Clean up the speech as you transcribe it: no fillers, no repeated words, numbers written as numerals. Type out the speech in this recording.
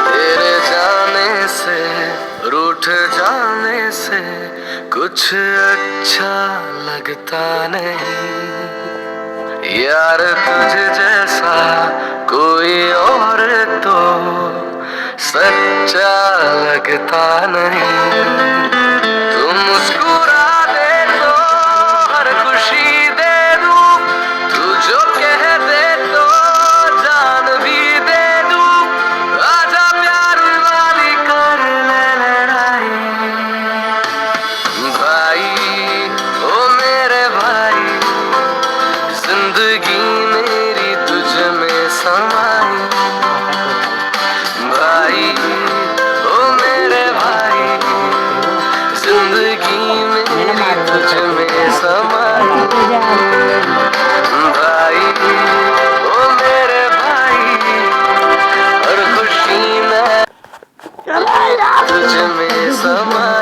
तेरे जाने से रूठ जाने से कुछ अच्छा लगता नहीं यार, तुझे जैसा कोई और तो सच्चा लगता नहीं। तू मुस्कुरा दे तो हर खुशी दे दूं, तू जो कह दे तो जान भी दे दूं। आजा प्यार वाली कर ले लड़ाई, भाई ओ मेरे भाई, जिंदगी मेरी तुझ में समाई। भाई ओ मेरे भाई, जिंदगी मेरी तुझ में समाई। भाई ओ मेरे भाई, हर खुशी में तुझ में समाई।